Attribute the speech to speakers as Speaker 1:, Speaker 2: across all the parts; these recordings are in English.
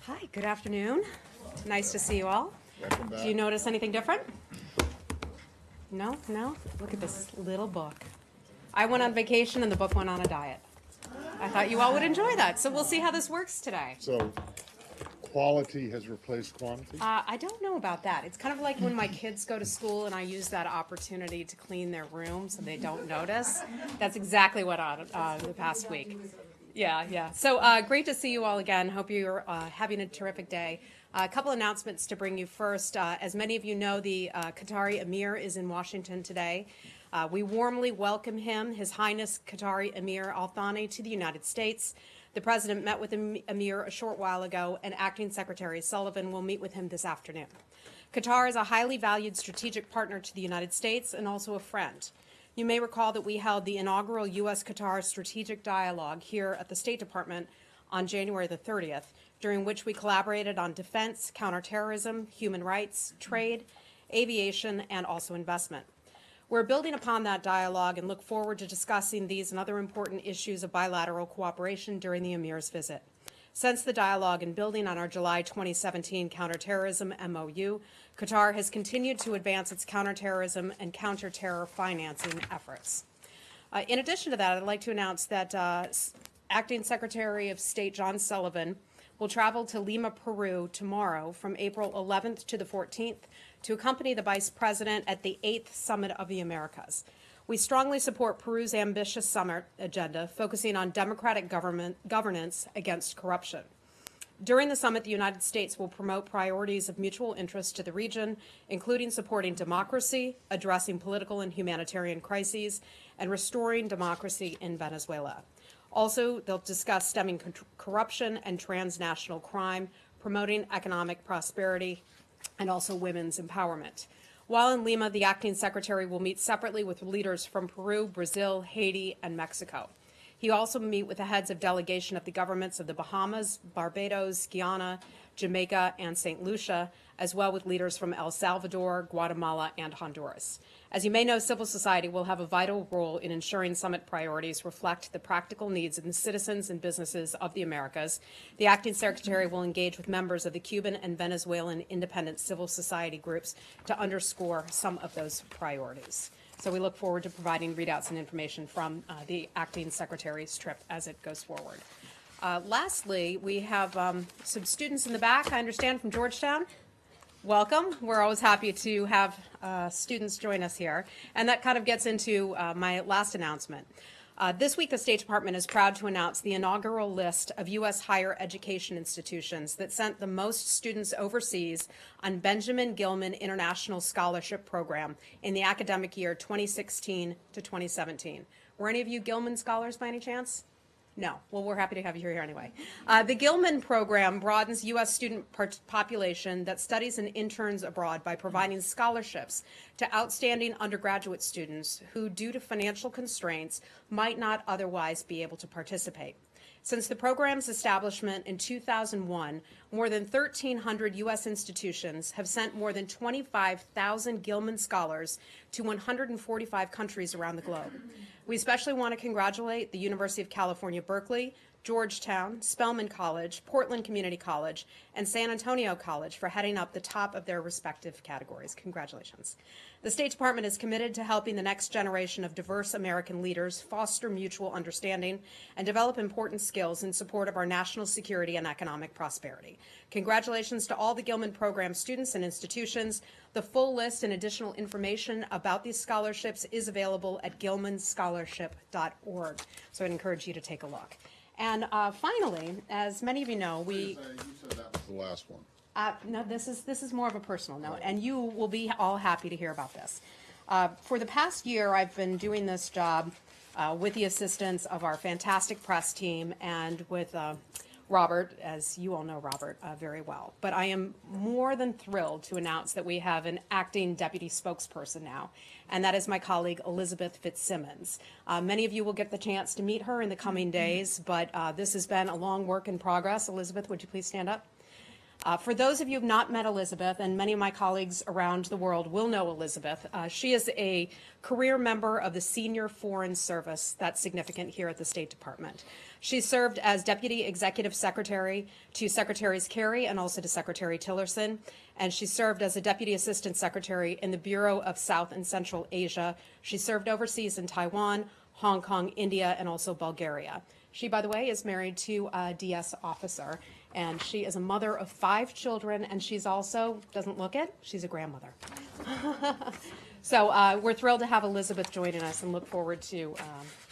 Speaker 1: Hi, good afternoon. Nice to see you all.
Speaker 2: Welcome back.
Speaker 1: Do you notice anything different? No? No? Look at this little book. I went on vacation and the book went on a diet. I thought you all would enjoy that, so we'll see how this works today.
Speaker 2: So, quality has replaced quantity?
Speaker 1: I don't know about that. It's kind of like when my kids go to school and I use that opportunity to clean their room so they don't notice. That's exactly what the past week. Yeah. So great to see you all again. Hope you're having a terrific day. A couple announcements to bring you first. As many of you know, the Qatari Emir is in Washington today. We warmly welcome him, His Highness Qatari Emir Al Thani, to the United States. The President met with Emir a short while ago, and Acting Secretary Sullivan will meet with him this afternoon. Qatar is a highly valued strategic partner to the United States and also a friend. You may recall that we held the inaugural U.S.-Qatar Strategic Dialogue here at the State Department on January the 30th, during which we collaborated on defense, counterterrorism, human rights, trade, aviation, and also investment. We're building upon that dialogue and look forward to discussing these and other important issues of bilateral cooperation during the Emir's visit. Since the dialogue and building on our July 2017 counterterrorism MOU, Qatar has continued to advance its counterterrorism and counterterror financing efforts. In addition to that, I'd like to announce that Acting Secretary of State John Sullivan will travel to Lima, Peru tomorrow from April 11th to the 14th to accompany the Vice President at the 8th Summit of the Americas. We strongly support Peru's ambitious summit agenda, focusing on democratic governance against corruption. During the summit, the United States will promote priorities of mutual interest to the region, including supporting democracy, addressing political and humanitarian crises, and restoring democracy in Venezuela. Also, they'll discuss stemming corruption and transnational crime, promoting economic prosperity, and also women's empowerment. While in Lima, the acting secretary will meet separately with leaders from Peru, Brazil, Haiti, and Mexico. He will also meet with the heads of delegation of the governments of the Bahamas, Barbados, Guyana, Jamaica, and St. Lucia, as well with leaders from El Salvador, Guatemala, and Honduras. As you may know, civil society will have a vital role in ensuring summit priorities reflect the practical needs of the citizens and businesses of the Americas. The acting secretary will engage with members of the Cuban and Venezuelan independent civil society groups to underscore some of those priorities. So we look forward to providing readouts and information from the acting secretary's trip as it goes forward. Lastly, we have some students in the back, I understand, from Georgetown. Welcome. We're always happy to have students join us here. And that kind of gets into my last announcement. This week, the State Department is proud to announce the inaugural list of U.S. higher education institutions that sent the most students overseas on Benjamin Gilman International Scholarship Program in the academic year 2016 to 2017. Were any of you Gilman scholars by any chance? No. Well, we're happy to have you here anyway. The Gilman program broadens U.S. student population that studies and interns abroad by providing scholarships to outstanding undergraduate students who, due to financial constraints, might not otherwise be able to participate. Since the program's establishment in 2001, more than 1,300 U.S. institutions have sent more than 25,000 Gilman scholars to 145 countries around the globe. We especially want to congratulate the University of California, Berkeley, Georgetown, Spelman College, Portland Community College, and San Antonio College for heading up the top of their respective categories. Congratulations. The State Department is committed to helping the next generation of diverse American leaders foster mutual understanding and develop important skills in support of our national security and economic prosperity. Congratulations to all the Gilman Program students and institutions. The full list and additional information about these scholarships is available at gilmanscholarship.org. So I'd encourage you to take a look. And finally, as many of you know,
Speaker 2: You said that was the last one.
Speaker 1: no, this is more of a personal note, and you will be all happy to hear about this. For the past year, I've been doing this job with the assistance of our fantastic press team and with Robert, as you all know Robert very well. But I am more than thrilled to announce that we have an acting deputy spokesperson now, and that is my colleague Elizabeth Fitzsimmons. Many of you will get the chance to meet her in the coming days, but this has been a long work in progress. Elizabeth, would you please stand up? For those of you who have not met Elizabeth, and many of my colleagues around the world will know Elizabeth, she is a career member of the Senior Foreign Service. That's significant here at the State Department. She served as Deputy Executive Secretary to Secretaries Kerry and also to Secretary Tillerson, and she served as a Deputy Assistant Secretary in the Bureau of South and Central Asia. She served overseas in Taiwan, Hong Kong, India, and also Bulgaria. She, by the way, is married to a DS officer, and she is a mother of 5 children, and she's also, doesn't look it, she's a grandmother. So we're thrilled to have Elizabeth joining us and look forward to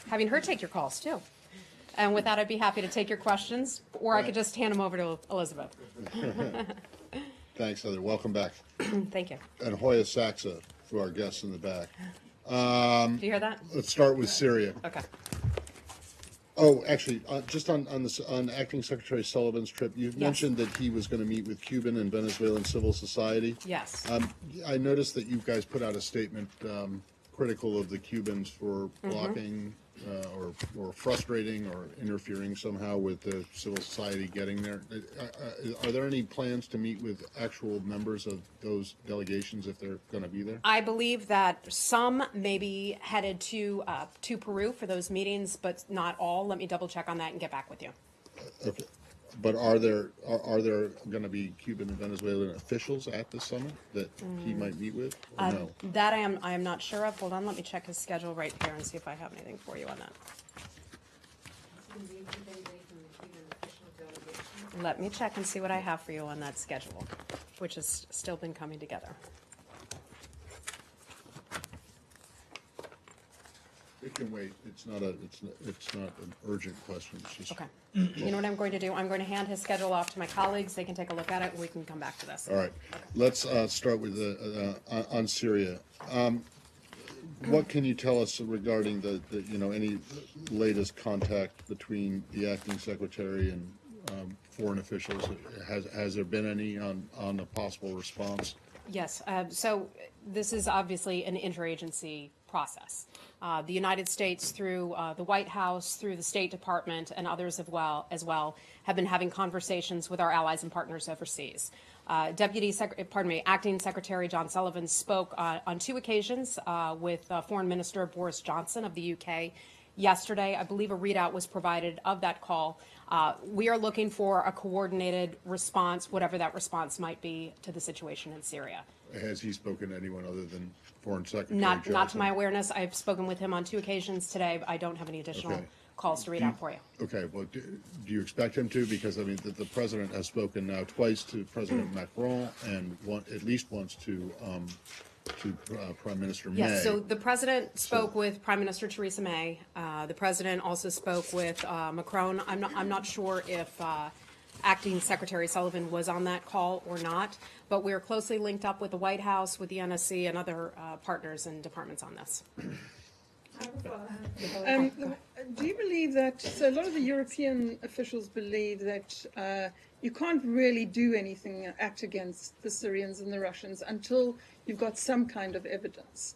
Speaker 1: having her take your calls, too. And with that, I'd be happy to take your questions, or I could just hand them over to Elizabeth.
Speaker 2: Thanks, Heather. Welcome back.
Speaker 1: Thank you.
Speaker 2: And Hoya Saxa for our guests in the back.
Speaker 1: Do you hear that?
Speaker 2: Let's start with Syria.
Speaker 1: Okay.
Speaker 2: Oh, actually, just on Acting Secretary Sullivan's trip, you mentioned that he was going to meet with Cuban and Venezuelan civil society.
Speaker 1: Yes.
Speaker 2: I noticed that you guys put out a statement critical of the Cubans for blocking or frustrating or interfering somehow with the civil society getting there. Are there any plans to meet with actual members of those delegations if they're going to be there?
Speaker 1: I believe that some may be headed to Peru for those meetings, but not all. Let me double check on that and get back with you.
Speaker 2: Okay. But are there going to be Cuban and Venezuelan officials at the summit that he might meet with? Or no?
Speaker 1: That I am not sure of. Hold on, let me check his schedule right here and see if I have anything for you on that. Let me check and see what I have for you on that schedule, which has still been coming together.
Speaker 2: It can wait. It's not an urgent question. It's just
Speaker 1: Okay. You know what I'm going to do? I'm going to hand his schedule off to my colleagues. They can take a look at it, and we can come back to this.
Speaker 2: All right. Let's start with on Syria. What can you tell us regarding the any latest contact between the acting secretary and foreign officials? Has there been any on a possible response?
Speaker 1: Yes. So this is obviously an interagency process. The United States, through the White House, through the State Department, and others as well, have been having conversations with our allies and partners overseas. Acting Secretary John Sullivan spoke on 2 occasions with Foreign Minister Boris Johnson of the UK. Yesterday, I believe a readout was provided of that call. We are looking for a coordinated response, whatever that response might be, to the situation in Syria.
Speaker 2: Has he spoken to anyone other than Foreign Secretary
Speaker 1: Not
Speaker 2: Johnson?
Speaker 1: to my awareness. I've spoken with him on 2 occasions today. I don't have any additional calls to read out for you.
Speaker 2: Okay. Well, do you expect him to? Because, I mean, the president has spoken now twice to President Macron and at least once to Prime Minister May.
Speaker 1: Yes, so the president spoke with Prime Minister Theresa May. The president also spoke with Macron. I'm not sure if Acting Secretary Sullivan was on that call or not, but we're closely linked up with the White House, with the NSC, and other partners and departments on this.
Speaker 3: Do you believe that, so a lot of the European officials believe that you can't really do anything, act against the Syrians and the Russians until you've got some kind of evidence.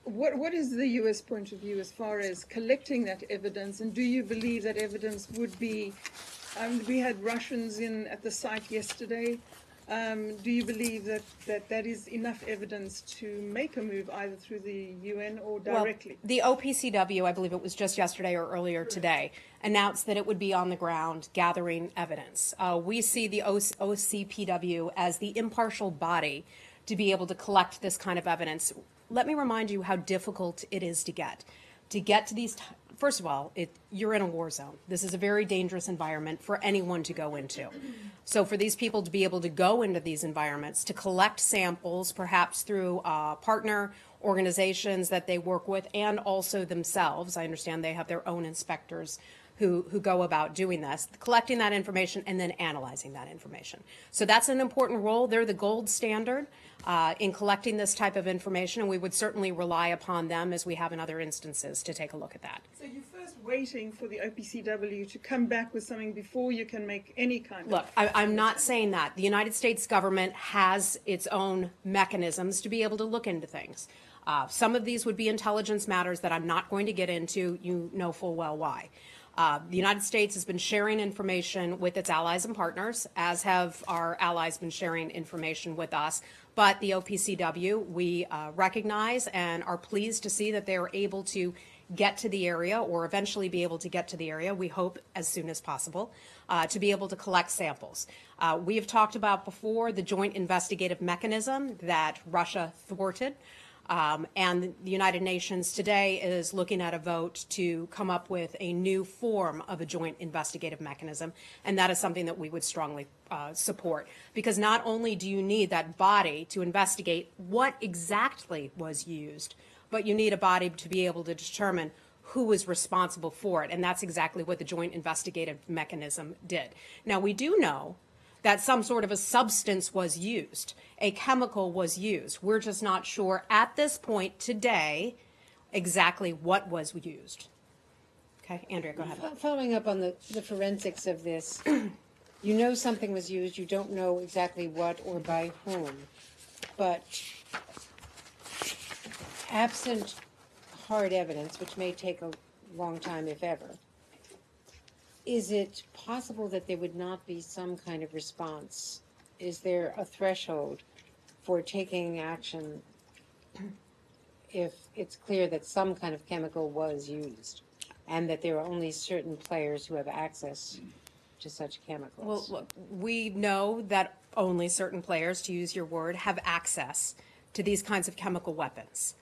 Speaker 3: What is the US point of view as far as collecting that evidence, and do you believe that evidence would be, we had Russians at the site yesterday. Do you believe that is enough evidence to make a move either through the UN or directly?
Speaker 1: Well, the OPCW, I believe it was just yesterday or earlier today, announced that it would be on the ground gathering evidence. We see the OCPW as the impartial body to be able to collect this kind of evidence. Let me remind you how difficult it is to get. To get to these, first of all, you're in a war zone. This is a very dangerous environment for anyone to go into. So for these people to be able to go into these environments, to collect samples, perhaps through partner organizations that they work with, and also themselves, I understand they have their own inspectors who go about doing this, collecting that information and then analyzing that information. So that's an important role. They're the gold standard in collecting this type of information, and we would certainly rely upon them, as we have in other instances, to take a look at that.
Speaker 3: So you're first waiting for the OPCW to come back with something before you can make any kind of...
Speaker 1: Look, I'm not saying that. The United States government has its own mechanisms to be able to look into things. Some of these would be intelligence matters that I'm not going to get into. You know full well why. The United States has been sharing information with its allies and partners, as have our allies been sharing information with us. But the OPCW, we recognize and are pleased to see that they are able to get to the area, or eventually be able to get to the area, we hope as soon as possible, to be able to collect samples. We have talked about before the joint investigative mechanism that Russia thwarted. And the United Nations today is looking at a vote to come up with a new form of a joint investigative mechanism, and that is something that we would strongly support. Because not only do you need that body to investigate what exactly was used, but you need a body to be able to determine who was responsible for it, and that's exactly what the joint investigative mechanism did. Now, we do know that some sort of a substance was used, a chemical was used. We're just not sure at this point today exactly what was used. Okay, Andrea, go ahead.
Speaker 4: Following up on the forensics of this, you know something was used, you don't know exactly what or by whom, but absent hard evidence, which may take a long time if ever, is it possible that there would not be some kind of response? Is there a threshold for taking action if it's clear that some kind of chemical was used and that there are only certain players who have access to such chemicals?
Speaker 1: Well, look, we know that only certain players, to use your word, have access to these kinds of chemical weapons.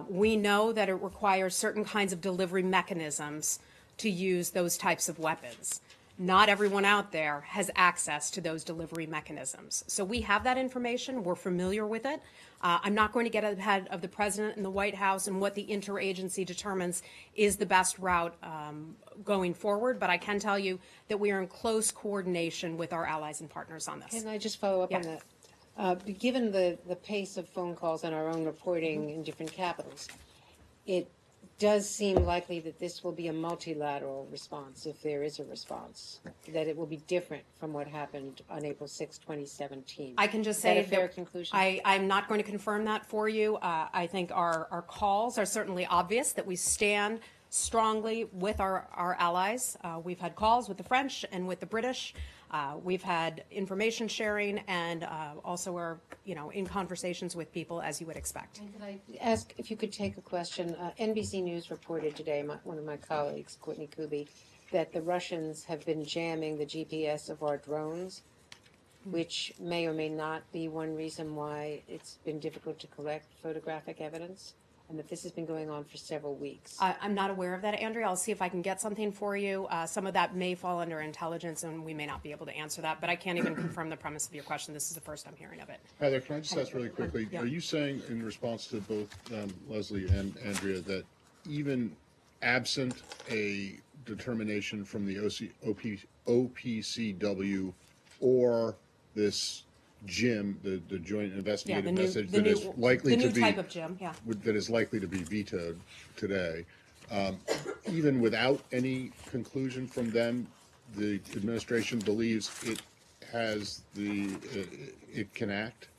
Speaker 1: We know that it requires certain kinds of delivery mechanisms to use those types of weapons. Not everyone out there has access to those delivery mechanisms. So we have that information. We're familiar with it. I'm not going to get ahead of the President and the White House and what the interagency determines is the best route going forward, but I can tell you that we are in close coordination with our allies and partners on this.
Speaker 4: Can I just follow up on
Speaker 1: Yeah.
Speaker 4: that? Given the pace of phone calls and our own reporting in different capitals, it does seem likely that this will be a multilateral response, if there is a response, that it will be different from what happened on April 6, 2017.
Speaker 1: I can just
Speaker 4: Is that
Speaker 1: say
Speaker 4: a fair conclusion?
Speaker 1: I'm not going to confirm that for you. I think our calls are certainly obvious that we stand strongly with our allies. We've had calls with the French and with the British. We've had information sharing, and also are, in conversations with people, as you would expect.
Speaker 4: And could I ask if you could take a question? NBC News reported today, one of my colleagues, Courtney Kuby, that the Russians have been jamming the GPS of our drones, which may or may not be one reason why it's been difficult to collect photographic evidence, and that this has been going on for several weeks.
Speaker 1: I'm not aware of that, Andrea. I'll see if I can get something for you. Some of that may fall under intelligence, and we may not be able to answer that, but I can't even confirm the premise of your question. This is the first I'm hearing of it.
Speaker 2: Heather, can I just ask really quickly,
Speaker 1: Yeah.
Speaker 2: are you saying in response to both Leslie and Andrea that even absent a determination from the OPCW or this JIM, the Joint Investigative
Speaker 1: the new-
Speaker 2: Message,
Speaker 1: the
Speaker 2: that is
Speaker 1: new-
Speaker 2: likely
Speaker 1: the
Speaker 2: to
Speaker 1: new
Speaker 2: be
Speaker 1: type of JIM, yeah.
Speaker 2: that is likely to be vetoed today, even without any conclusion from them, the administration believes it has it can act?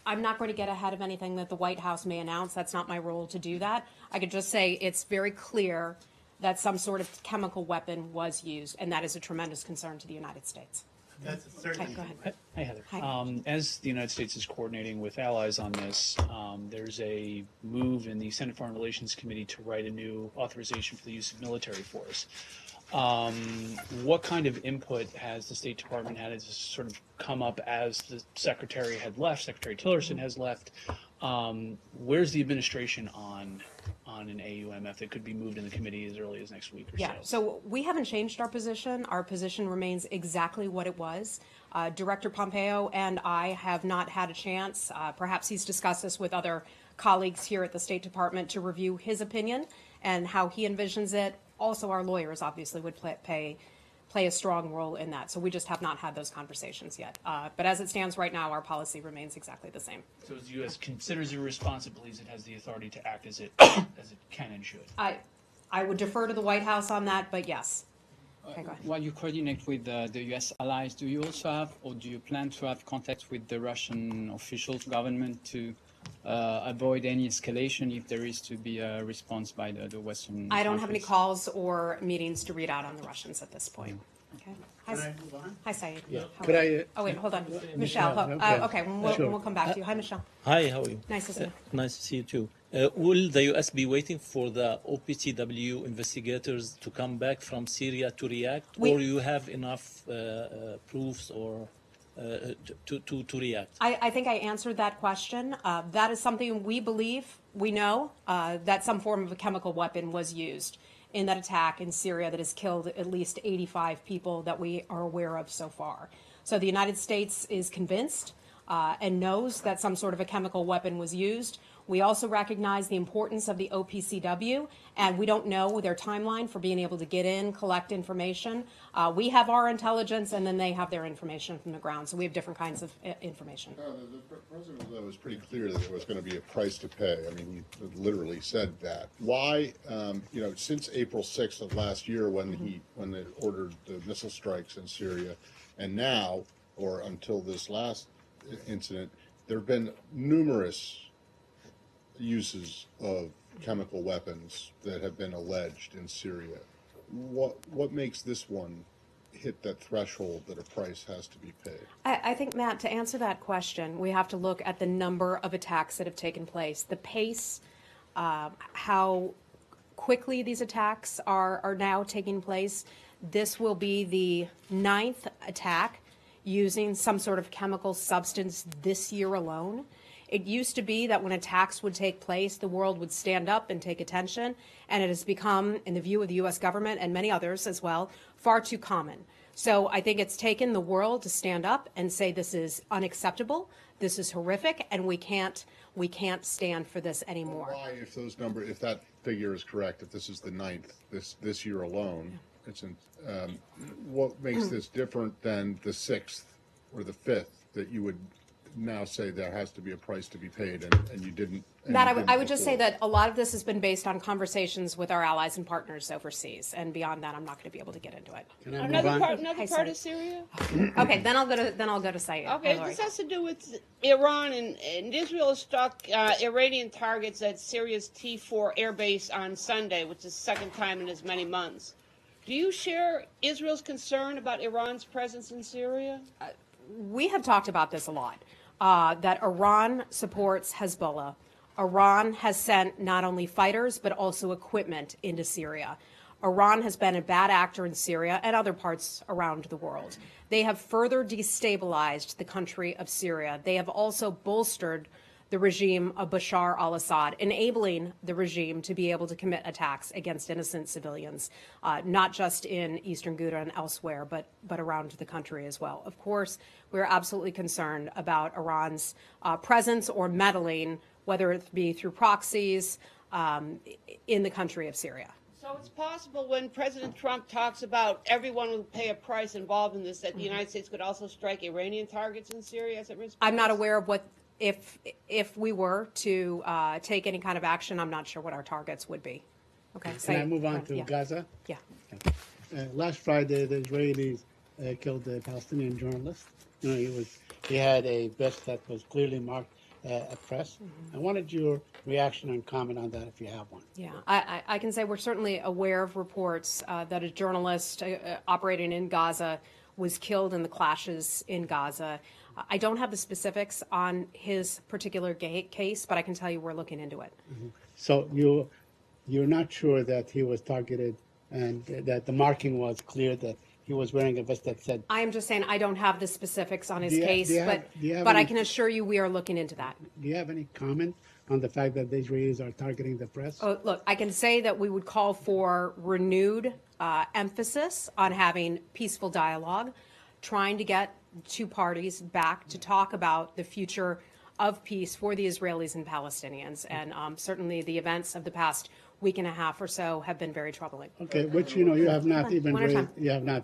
Speaker 1: I'm not going to get ahead of anything that the White House may announce. That's not my role to do that. I could just say it's very clear that some sort of chemical weapon was used, and that is a tremendous concern to the United States.
Speaker 5: That's
Speaker 1: Hi,
Speaker 5: certainly.
Speaker 1: go ahead.
Speaker 6: Hi, Heather.
Speaker 1: Hi.
Speaker 6: As the United States is coordinating with allies on this, there's a move in the Senate Foreign Relations Committee to write a new authorization for the use of military force. What kind of input has the State Department had? Has this sort of come up as the Secretary had left, Secretary Tillerson has left? Where's the administration on an AUMF that could be moved in the committee as early as next week or
Speaker 1: Yeah, so we haven't changed our position. Our position remains exactly what it was. Director Pompeo and I have not had a chance, perhaps he's discussed this with other colleagues here at the State Department, to review his opinion and how he envisions it. Also, our lawyers obviously would play a strong role in that. So we just have not had those conversations yet. But as it stands right now, our policy remains exactly the same.
Speaker 6: So as the U.S. considers it responsible, believes it has the authority to act as it can and should.
Speaker 1: I would defer to the White House on that, but yes. Okay, go ahead.
Speaker 7: While you coordinate with the U.S. allies, do you also have, or do you plan to have contact with the Russian officials, government, to avoid any escalation if there is to be a response by the Western
Speaker 1: I don't have any
Speaker 7: countries?
Speaker 1: calls or meetings to read out on the Russians at this point. Okay. Hi,
Speaker 5: Can I move on?
Speaker 1: hi, Saeed.
Speaker 5: Yeah.
Speaker 1: How
Speaker 5: Could
Speaker 1: are you?
Speaker 5: I,
Speaker 1: Oh, wait, hold on. Michelle,
Speaker 5: Michelle,
Speaker 1: okay,
Speaker 5: okay.
Speaker 1: we'll,
Speaker 5: Sure.
Speaker 1: we'll come back to you. Hi, Michelle.
Speaker 8: Hi, how are you?
Speaker 1: Nice to see you.
Speaker 8: Nice to see you too. Will the U.S. be waiting for the OPCW investigators to come back from Syria to react, or you have enough proofs or to react?
Speaker 1: I think I answered that question. That is something we believe, we know, that some form of a chemical weapon was used in that attack in Syria that has killed at least 85 people that we are aware of so far. So the United States is convinced and knows that some sort of a chemical weapon was used. We also recognize the importance of the OPCW, and we don't know their timeline for being able to get in, collect information. We have our intelligence, and then they have their information from the ground. So we have different kinds of information.
Speaker 2: The president, though, was pretty clear that there was going to be a price to pay. I mean, he literally said that. Why, since April 6th of last year when they ordered the missile strikes in Syria, and now, or until this last incident, there have been numerous uses of chemical weapons that have been alleged in Syria. What makes this one hit that threshold that a price has to be paid?
Speaker 1: I think, Matt, to answer that question, we have to look at the number of attacks that have taken place, the pace, how quickly these attacks are now taking place. This will be the 9th attack using some sort of chemical substance this year alone. It used to be that when attacks would take place, the world would stand up and take attention, and it has become, in the view of the U.S. government and many others as well, far too common. So I think it's taken the world to stand up and say this is unacceptable, this is horrific, and we can't stand for this anymore.
Speaker 2: Why, if that figure is correct, if this is the 9th this year alone, what makes this different than the 6th or the 5th that you would now say there has to be a price to be paid and you didn't?
Speaker 1: Matt, I would just say that a lot of this has been based on conversations with our allies and partners overseas, and beyond that, I'm not going to be able to get into it.
Speaker 5: can I move
Speaker 9: Another
Speaker 5: on?
Speaker 9: part,
Speaker 1: Hi,
Speaker 9: part
Speaker 1: Saeed.
Speaker 9: of Syria.
Speaker 1: Okay, then I'll go to Saeed.
Speaker 9: Okay,
Speaker 1: Hi, Lori.
Speaker 9: this has to do with Iran and Israel struck Iranian targets at Syria's T4 air base on Sunday, which is the second time in as many months. Do you share Israel's concern about Iran's presence in Syria?
Speaker 1: We have talked about this a lot, that Iran supports Hezbollah. Iran has sent not only fighters, but also equipment into Syria. Iran has been a bad actor in Syria and other parts around the world. They have further destabilized the country of Syria. They have also bolstered the regime of Bashar al-Assad, enabling the regime to be able to commit attacks against innocent civilians, not just in eastern Ghouta and elsewhere, but around the country as well. Of course, we're absolutely concerned about Iran's presence or meddling, whether it be through proxies, in the country of Syria.
Speaker 9: So it's possible when President Trump talks about everyone will pay a price involved in this, that the United States could also strike Iranian targets in Syria as it responds?
Speaker 1: I'm not aware of what, if we were to take any kind of action, I'm not sure what our targets would be. Okay.
Speaker 5: Can I
Speaker 1: Saeed,
Speaker 5: move on to
Speaker 1: yeah.
Speaker 5: Gaza?
Speaker 1: Yeah.
Speaker 5: Last Friday, the Israelis killed a Palestinian journalist. He had a vest that was clearly marked at press. I wanted your reaction and comment on that if you have one.
Speaker 1: Yeah, I can say we're certainly aware of reports that a journalist operating in Gaza was killed in the clashes in Gaza. I don't have the specifics on his particular case, but I can tell you we're looking into it.
Speaker 5: So you're not sure that he was targeted and that the marking was clear that he was wearing a vest that said.
Speaker 1: I am just saying I don't have the specifics on his
Speaker 5: Do you-
Speaker 1: case,
Speaker 5: do you have-
Speaker 1: but
Speaker 5: do you have
Speaker 1: I
Speaker 5: any-
Speaker 1: can assure you we are looking into that.
Speaker 5: Do you have any comment on the fact that the Israelis are targeting the press?
Speaker 1: Oh, look, I can say that we would call for renewed emphasis on having peaceful dialogue, trying to get two parties back to talk about the future of peace for the Israelis and Palestinians. And certainly the events of the past week and a half or so have been very troubling.
Speaker 5: Okay, which you have not even
Speaker 1: One at a
Speaker 5: raised,
Speaker 1: time.
Speaker 5: you have not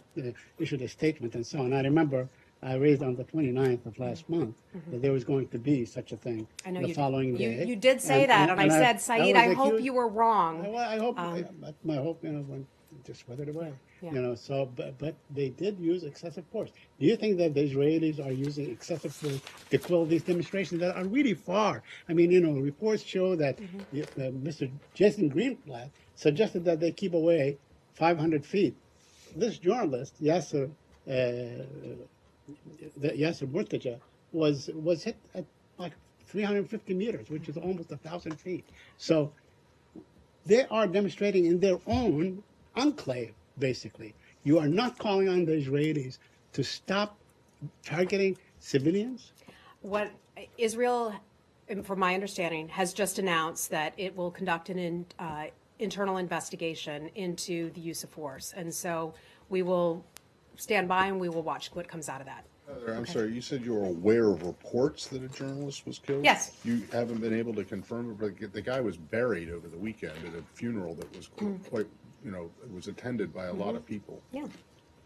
Speaker 5: issued a statement and so on. I remember I raised on the 29th of last month that there was going to be such a thing
Speaker 1: I know
Speaker 5: the
Speaker 1: you
Speaker 5: following
Speaker 1: did.
Speaker 5: day.
Speaker 1: You did say that, and I said, Saeed, I
Speaker 5: was
Speaker 1: hope
Speaker 5: accused-
Speaker 1: you were wrong.
Speaker 5: Well, I hope my hope, when just weathered away.
Speaker 1: Yeah.
Speaker 5: You know, so but they did use excessive force. Do you think that the Israelis are using excessive force to quell these demonstrations that are really far? I mean, you know, reports show that Mr. Jason Greenblatt suggested that they keep away 500 feet. This journalist, Yasser Murtaja, was hit at like 350 meters, which is almost 1,000 feet. So they are demonstrating in their own enclave, basically. You are not calling on the Israelis to stop targeting civilians?
Speaker 1: What Israel, from my understanding, has just announced that it will conduct an internal investigation into the use of force. And so we will stand by and we will watch what comes out of that.
Speaker 2: Heather, I'm sorry, you said you were aware of reports that a journalist was killed?
Speaker 1: Yes.
Speaker 2: You haven't been able to confirm it, but the guy was buried over the weekend at a funeral that was quite, you know, it was attended by a lot of people.
Speaker 1: Yeah.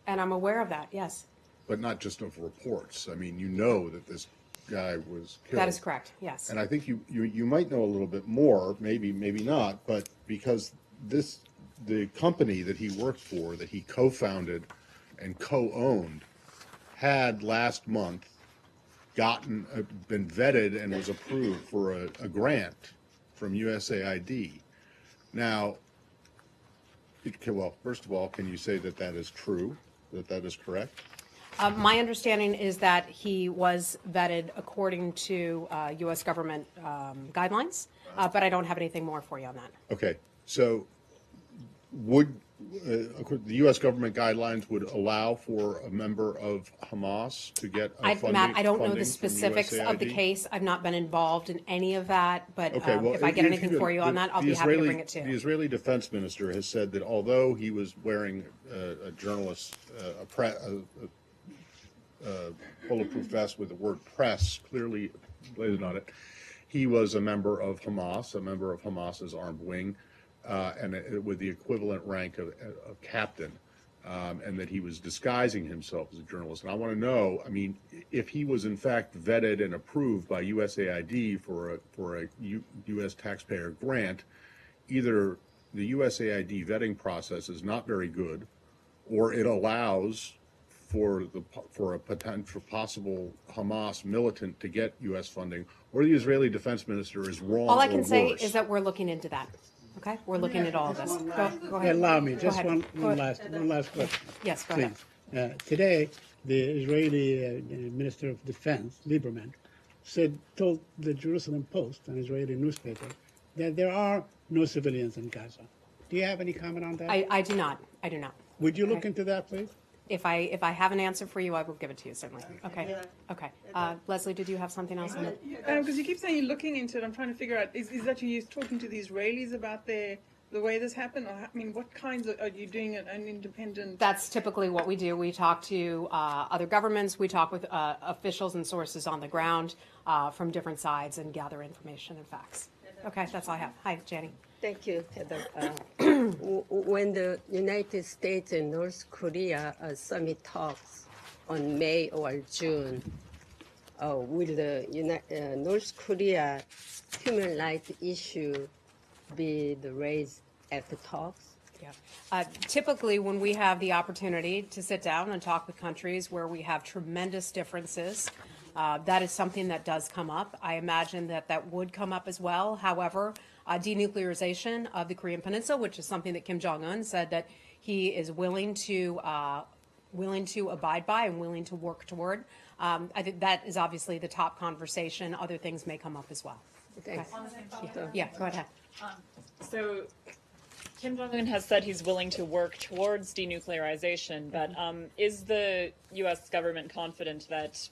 Speaker 1: And I'm aware of that, yes.
Speaker 2: But not just of reports. I mean, you know that this guy was killed.
Speaker 1: That is correct, yes.
Speaker 2: And I think you might know a little bit more, maybe not, but because the company that he worked for, that he co-founded and co-owned, had last month been vetted and was approved for a grant from USAID. Now, well, first of all, can you say that that is true, that is correct?
Speaker 1: My understanding is that he was vetted according to U.S. government guidelines, but I don't have anything more for you on that.
Speaker 2: Okay, so would the U.S. government guidelines would allow for a member of Hamas to get funding?
Speaker 1: Matt, I don't know
Speaker 2: funding
Speaker 1: the
Speaker 2: from
Speaker 1: specifics of the
Speaker 2: USAID?
Speaker 1: case. I've not been involved in any of that, but
Speaker 2: Okay, well,
Speaker 1: if I get anything
Speaker 2: could-
Speaker 1: for you on that, I'll
Speaker 2: the
Speaker 1: be happy to
Speaker 2: Israeli-
Speaker 1: bring it to
Speaker 2: The
Speaker 1: you.
Speaker 2: Israeli defense minister has said that although he was wearing a journalist, a bulletproof vest with the word press clearly blazoned on it, he was a member of Hamas, a member of Hamas's armed wing, and with the equivalent rank of captain, and that he was disguising himself as a journalist. And I want to know, I mean, if he was in fact vetted and approved by USAID for a U.S. taxpayer grant, either the USAID vetting process is not very good, or it allows for a potential possible Hamas militant to get U.S. funding, or the Israeli defense minister is wrong.
Speaker 1: All I can
Speaker 2: or
Speaker 1: say
Speaker 2: worse.
Speaker 1: is that we're looking into that. Okay, we're looking at all of this. Go ahead.
Speaker 5: Allow me,
Speaker 1: Go
Speaker 5: just
Speaker 1: ahead.
Speaker 5: one last question.
Speaker 1: Yes, go ahead.
Speaker 5: Please. Today, the Israeli Minister of Defense, Lieberman, told the Jerusalem Post, an Israeli newspaper, that there are no civilians in Gaza. Do you have any comment on that?
Speaker 1: I do not. I do not.
Speaker 5: Would you look
Speaker 1: Okay.
Speaker 5: into that, please?
Speaker 1: If I have an answer for you, I will give it to you, certainly. Okay, okay. Leslie, did you have something else?
Speaker 3: Because you keep saying you're looking into it, I'm trying to figure out, is that you talking to the Israelis about the way this happened? Or, I mean, what kinds of, are you doing an independent?
Speaker 1: That's typically what we do. We talk to other governments. We talk with officials and sources on the ground from different sides and gather information and facts. Okay, that's all I have. Hi, Jenny.
Speaker 10: Thank you, Heather. When the United States and North Korea summit talks on May or June, will the North Korea human rights issue be raised at the talks?
Speaker 1: Yeah. Typically, when we have the opportunity to sit down and talk with countries where we have tremendous differences, that is something that does come up. I imagine that would come up as well. However, denuclearization of the Korean Peninsula, which is something that Kim Jong-un said that he is willing to abide by and willing to work toward. I think that is obviously the top conversation. Other things may come up as well.
Speaker 10: Thanks.
Speaker 1: Yeah, go ahead.
Speaker 11: So Kim Jong-un has said he's willing to work towards denuclearization, but is the U.S. government confident that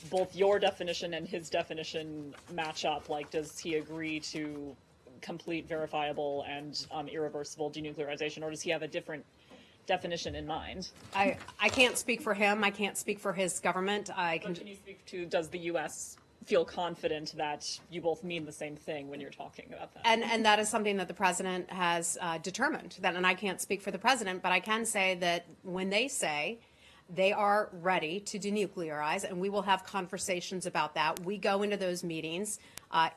Speaker 11: both your definition and his definition match up? Like, does he agree to complete, verifiable, and irreversible denuclearization, or does he have a different definition in mind?
Speaker 1: I can't speak for him. I can't speak for his government.
Speaker 11: Can you speak to, does the U.S. feel confident that you both mean the same thing when you're talking about that?
Speaker 1: And that is something that the president has determined. And I can't speak for the president, but I can say that when they say they are ready to denuclearize, and we will have conversations about that. We go into those meetings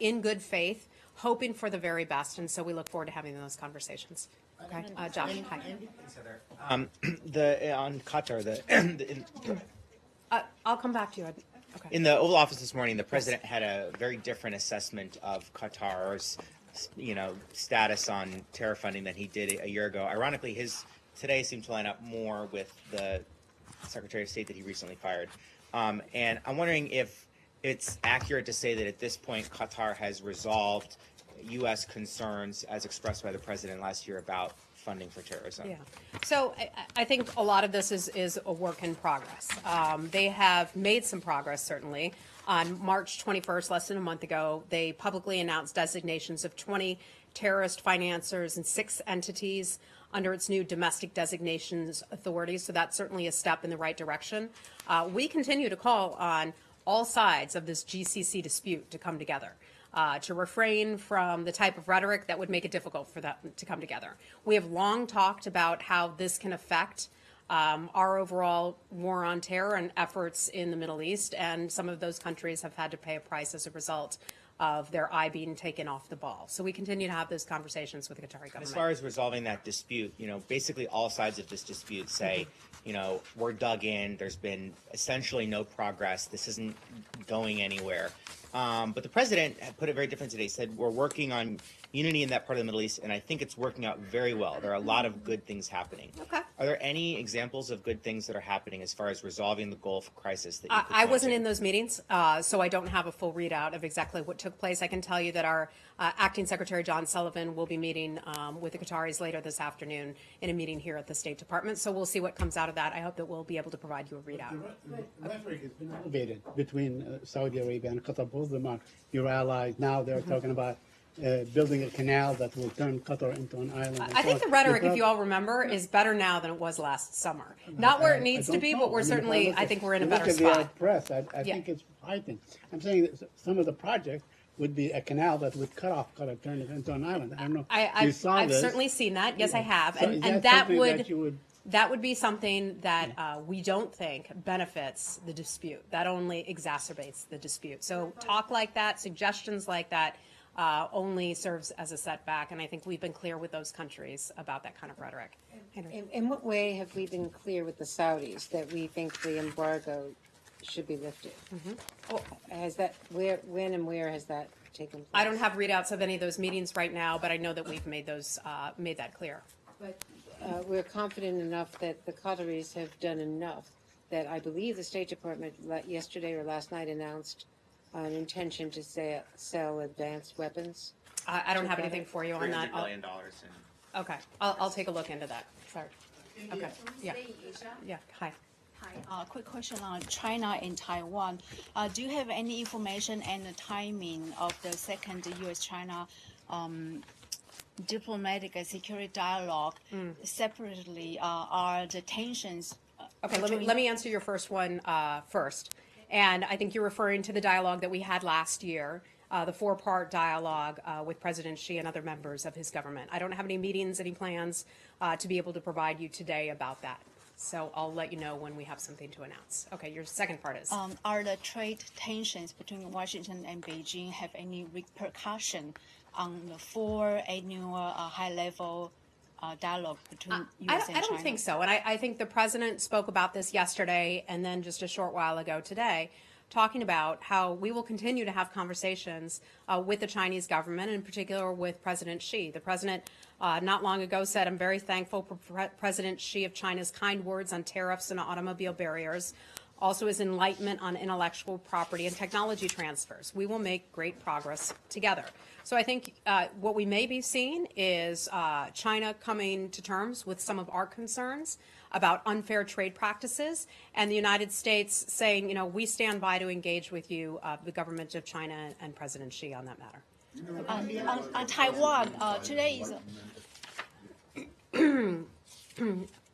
Speaker 1: in good faith hoping for the very best, and so we look forward to having those conversations. Okay, Josh, hi.
Speaker 12: On Qatar,
Speaker 1: I'll come back to you. Okay.
Speaker 12: in the Oval Office this morning, the president had a very different assessment of Qatar's, status on tariff funding than he did a year ago. Ironically, his today seemed to line up more with the Secretary of State that he recently fired. And I'm wondering if it's accurate to say that at this point, Qatar has resolved U.S. concerns as expressed by the president last year about funding for terrorism.
Speaker 1: Yeah. So I think a lot of this is a work in progress. They have made some progress, certainly. On March 21st, less than a month ago, they publicly announced designations of 20 terrorist financiers and 6 entities under its new domestic designations authority. So that's certainly a step in the right direction. We continue to call on all sides of this GCC dispute to come together. To refrain from the type of rhetoric that would make it difficult for them to come together. We have long talked about how this can affect our overall war on terror and efforts in the Middle East, and some of those countries have had to pay a price as a result of their eye being taken off the ball. So we continue to have those conversations with the Qatari government.
Speaker 12: As far as resolving that dispute, basically all sides of this dispute say, we're dug in, there's been essentially no progress, this isn't going anywhere. But the president had put it very different today. He said, we're working on unity in that part of the Middle East, and I think it's working out very well. There are a lot of good things happening.
Speaker 1: Okay.
Speaker 12: Are there any examples of good things that are happening as far as resolving the Gulf crisis that you could
Speaker 1: I
Speaker 12: point
Speaker 1: wasn't
Speaker 12: to?
Speaker 1: in those meetings, so I don't have a full readout of exactly what took place. I can tell you that our acting secretary, John Sullivan, will be meeting with the Qataris later this afternoon in a meeting here at the State Department. So we'll see what comes out of that. I hope that we'll be able to provide you a readout.
Speaker 5: The rhetoric has been elevated between Saudi Arabia and Qatar. Both of them are your allies. Now they're talking about building a canal that will turn Qatar into an island.
Speaker 1: I think the rhetoric, if you all remember, is better now than it was last summer. Not where it needs to be, but we're certainly, I think we're in a better spot.
Speaker 5: Look at the press. I think it's frightening. I'm saying that some of the projects would be a canal that would cut off Qatar, turn it into an island. I don't know.
Speaker 1: I've certainly seen that. Yes, I have.
Speaker 5: So
Speaker 1: And
Speaker 5: is
Speaker 1: that
Speaker 5: something
Speaker 1: would... That would be something that we don't think benefits the dispute. That only exacerbates the dispute. So talk like that, suggestions like that, only serves as a setback. And I think we've been clear with those countries about that kind of rhetoric. Henry.
Speaker 4: In what way have we been clear with the Saudis that we think the embargo should be lifted? Has that, when and where has that taken place?
Speaker 1: I don't have readouts of any of those meetings right now, but I know that we've made those made that clear.
Speaker 4: But we're confident enough that the Qataris have done enough that I believe the State Department yesterday or last night announced an intention to sell advanced weapons.
Speaker 1: I don't have anything for you on that.
Speaker 12: $300 billion.
Speaker 1: Okay, I'll take a look into that. Sorry. Okay. Yeah. Yeah. Hi.
Speaker 13: Hi. Quick question on China and Taiwan. Do you have any information and the timing of the second U.S.-China diplomatic and security dialogue? Separately, are the tensions?
Speaker 1: Okay, let me answer your first one first. And I think you're referring to the dialogue that we had last year, the 4-part dialogue with President Xi and other members of his government. I don't have any meetings, any plans to be able to provide you today about that. So I'll let you know when we have something to announce. Okay, your second part is?
Speaker 13: Are the trade tensions between Washington and Beijing have any repercussion on the 4 annual high-level dialogue between U.S. and China?
Speaker 1: I don't think so. And I think the president spoke about this yesterday and then just a short while ago today, talking about how we will continue to have conversations with the Chinese government, and in particular with President Xi. The president not long ago said, I'm very thankful for President Xi of China's kind words on tariffs and automobile barriers, also his enlightenment on intellectual property and technology transfers. We will make great progress together. So I think what we may be seeing is China coming to terms with some of our concerns about unfair trade practices, and the United States saying, we stand by to engage with you, the government of China and President Xi on that matter.
Speaker 13: On Taiwan, today is...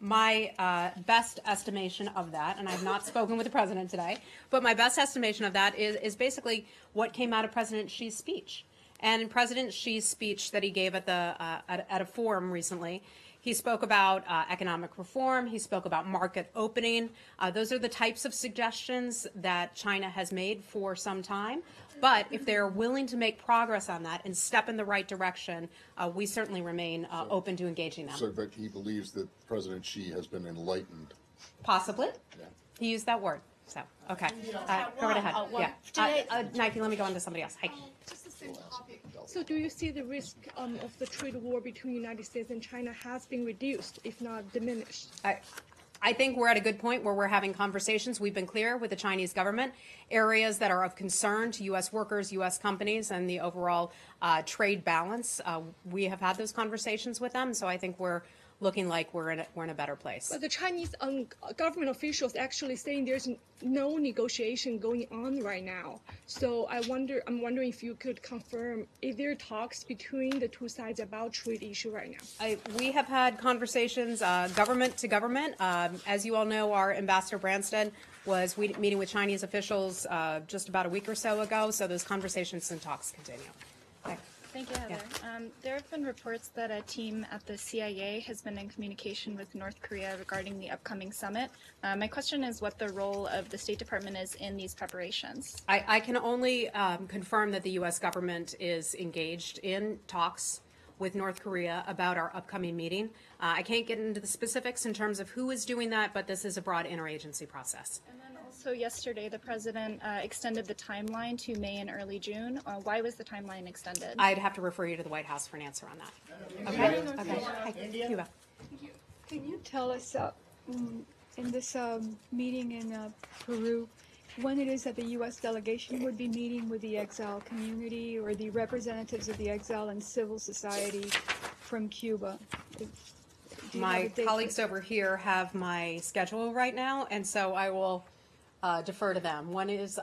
Speaker 1: My best estimation of that, and I've not spoken with the president today, but my best estimation of that is basically what came out of President Xi's speech. And in President Xi's speech that he gave at a forum recently, he spoke about economic reform. He spoke about market opening. Those are the types of suggestions that China has made for some time. But if they're willing to make progress on that and step in the right direction, we certainly remain open to engaging them.
Speaker 2: So, but he believes that President Xi has been enlightened.
Speaker 1: Possibly.
Speaker 2: Yeah.
Speaker 1: He used that word. So, okay. Go right ahead. Yeah. Nike, let me go on to somebody else. Hi.
Speaker 14: Just the same topic. So do you see the risk of the trade war between the United States and China has been reduced, if not diminished?
Speaker 1: I think we're at a good point where we're having conversations. We've been clear with the Chinese government, areas that are of concern to U.S. workers, U.S. companies, and the overall trade balance. We have had those conversations with them, so I think we're looking like we're in a better place.
Speaker 14: But the Chinese government officials actually saying there's no negotiation going on right now. So I'm wondering if you could confirm, is there talks between the two sides about trade issue right now?
Speaker 1: We have had conversations, government to government. As you all know, our Ambassador Branstad was meeting with Chinese officials just about a week or so ago. So those conversations and talks continue. Okay.
Speaker 15: Thank you, Heather. There have been reports that a team at the CIA has been in communication with North Korea regarding the upcoming summit. My question is what the role of the State Department is in these preparations.
Speaker 1: I can only confirm that the U.S. government is engaged in talks with North Korea about our upcoming meeting. I can't get into the specifics in terms of who is doing that, but this is a broad interagency process.
Speaker 15: So yesterday, the president extended the timeline to May and early June. Why was the timeline extended?
Speaker 1: I'd have to refer you to the White House for an answer on that. Okay? Okay. Hi, Cuba.
Speaker 16: Can you tell us in this meeting in Peru, when it is that the U.S. delegation would be meeting with the exile community or the representatives of the exile and civil society from Cuba?
Speaker 1: My colleagues over here have my schedule right now, and so I will defer to them. One is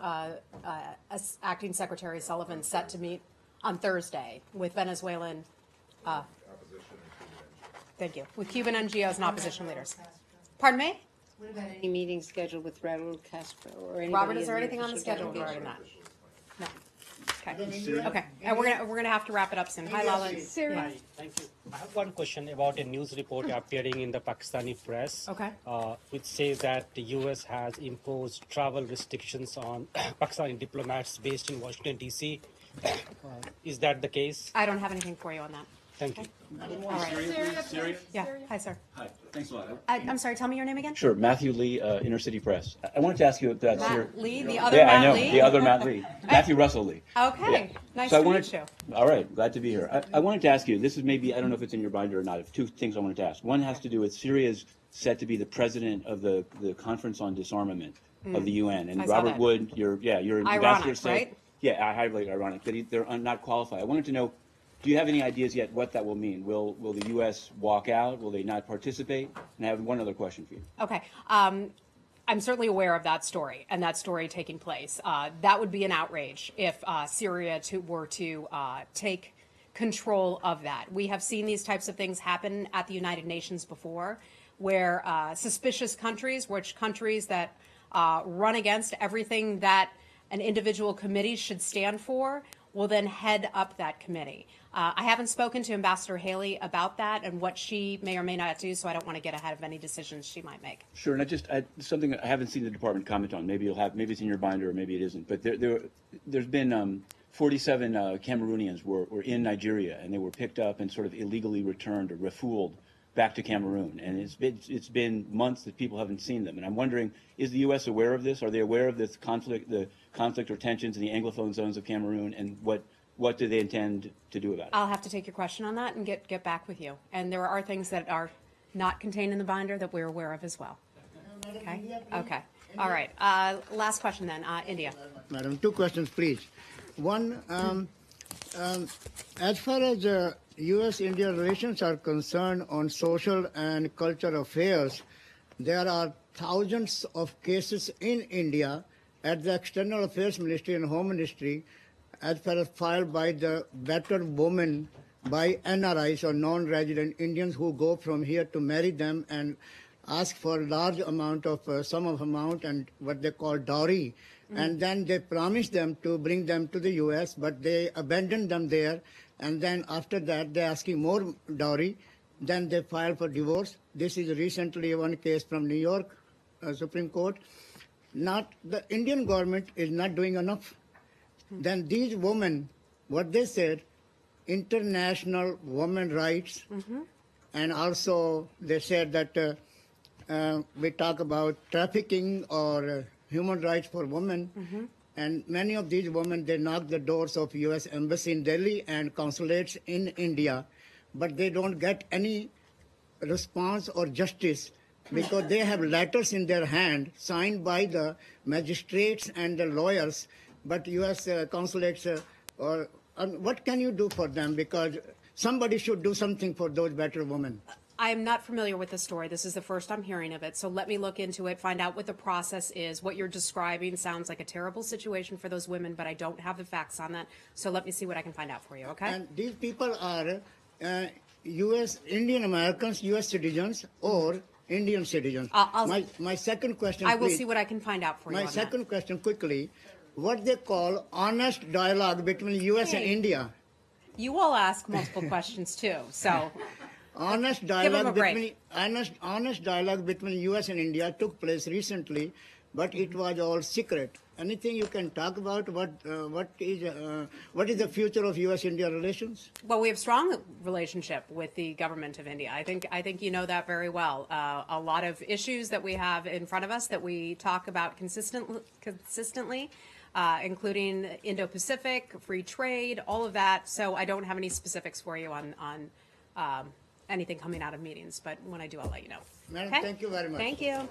Speaker 1: Acting Secretary Sullivan set to meet on Thursday with Venezuelan, thank you, with Cuban NGOs and opposition leaders. Pardon me?
Speaker 4: What about any meetings scheduled with Raul Castro or anybody?
Speaker 1: Robert, is
Speaker 4: in
Speaker 1: there
Speaker 4: the
Speaker 1: anything on the
Speaker 4: official
Speaker 1: schedule regarding
Speaker 4: delegation?
Speaker 1: that? No. Okay. Okay. And we're gonna have to wrap it up soon. Hi, Lala.
Speaker 17: Hi, thank you. I have one question about a news report appearing in the Pakistani press,
Speaker 1: Okay.
Speaker 17: Which says that the U.S. has imposed travel restrictions on Pakistani diplomats based in Washington, D.C. Is that the case?
Speaker 1: I don't have anything for you on that.
Speaker 17: Thank you.
Speaker 1: All right.
Speaker 18: Syria?
Speaker 1: Yeah. Hi, sir.
Speaker 18: Hi, thanks a lot.
Speaker 1: I'm sorry. Tell me your name again.
Speaker 18: Sure, Matthew Lee, Inner City Press. I wanted to ask you that.
Speaker 1: Matt Lee, the other
Speaker 18: yeah,
Speaker 1: Matt
Speaker 18: I know,
Speaker 1: Lee?
Speaker 18: the other Matt Lee. Matthew Russell Lee.
Speaker 1: Okay.
Speaker 18: Yeah.
Speaker 1: Nice
Speaker 18: So I
Speaker 1: to
Speaker 18: wanted,
Speaker 1: meet you.
Speaker 18: All right, glad to be here. I wanted to ask you, this is maybe, I don't know if it's in your binder or not, two things I wanted to ask. One has to do with Syria's set to be the president of the Conference on Disarmament of the UN. And
Speaker 1: I saw
Speaker 18: Robert
Speaker 1: that.
Speaker 18: Wood, your
Speaker 1: Ironic,
Speaker 18: ambassador said,
Speaker 1: right?
Speaker 18: yeah, highly ironic, that they're not qualified. I wanted to know, do you have any ideas yet what that will mean? Will the U.S. walk out? Will they not participate? And I have one other question for you.
Speaker 1: Okay. I'm certainly aware of that story and that story taking place. That would be an outrage if Syria were to take control of that. We have seen these types of things happen at the United Nations before, where suspicious countries, countries that run against everything that an individual committee should stand for, will then head up that committee. I haven't spoken to Ambassador Haley about that and what she may or may not do, so I don't want to get ahead of any decisions she might make.
Speaker 18: Sure, and something I haven't seen the department comment on. Maybe it's in your binder, or maybe it isn't. But there's been 47 Cameroonians were in Nigeria, and they were picked up and sort of illegally returned or refooled back to Cameroon. And it's been months that people haven't seen them. And I'm wondering, is the U.S. aware of this? Are they aware of this conflict, the conflict or tensions in the Anglophone zones of Cameroon, and what do they intend to do about it?
Speaker 1: I'll have to take your question on that and get back with you. And there are things that are not contained in the binder that we're aware of as well. Okay? Okay. All right. Last question then. India.
Speaker 19: Madam, two questions, please. One, as far as U.S.-India relations are concerned on social and cultural affairs, there are thousands of cases in India at the External Affairs Ministry and Home Ministry, as far as filed by the battered women by NRIs or non-resident Indians who go from here to marry them and ask for a large amount of sum of amount and what they call dowry. And then they promise them to bring them to the U.S., but they abandon them there. And then after that, they're asking more dowry. Then they file for divorce. This is recently one case from New York Supreme Court. The Indian government is not doing enough then these women, what they said, international women rights, and also they said that we talk about trafficking or human rights for women, and many of these women, they knock the doors of U.S. Embassy in Delhi and consulates in India, but they don't get any response or justice because they have letters in their hand signed by the magistrates and the lawyers, but U.S. consulates or what can you do for them? Because somebody should do something for those better women.
Speaker 1: I am not familiar with the story. This is the first I'm hearing of it. So let me look into it, find out what the process is. What you're describing sounds like a terrible situation for those women, but I don't have the facts on that. So let me see what I can find out for you, okay?
Speaker 19: And these people are U.S. Indian Americans, U.S. citizens, or Indian citizens. My second question,
Speaker 1: I will
Speaker 19: please.
Speaker 1: see what I can find out for you
Speaker 19: My
Speaker 1: on
Speaker 19: second question, quickly. What they call honest dialogue between U.S. and
Speaker 1: Hey.
Speaker 19: India.
Speaker 1: You all ask multiple questions too, so.
Speaker 19: Honest
Speaker 1: Give 'em a
Speaker 19: dialogue
Speaker 1: break.
Speaker 19: between honest dialogue between U.S. and India took place recently, but it was all secret. Anything you can talk about? What is the future of U.S.-India relations?
Speaker 1: Well, we have strong relationship with the government of India. I think you know that very well. A lot of issues that we have in front of us that we talk about consistently, including Indo-Pacific, free trade, all of that. So I don't have any specifics for you on anything coming out of meetings, but when I do, I'll let you know.
Speaker 19: Madam,
Speaker 1: Okay?
Speaker 19: thank you very much.
Speaker 1: Thank you.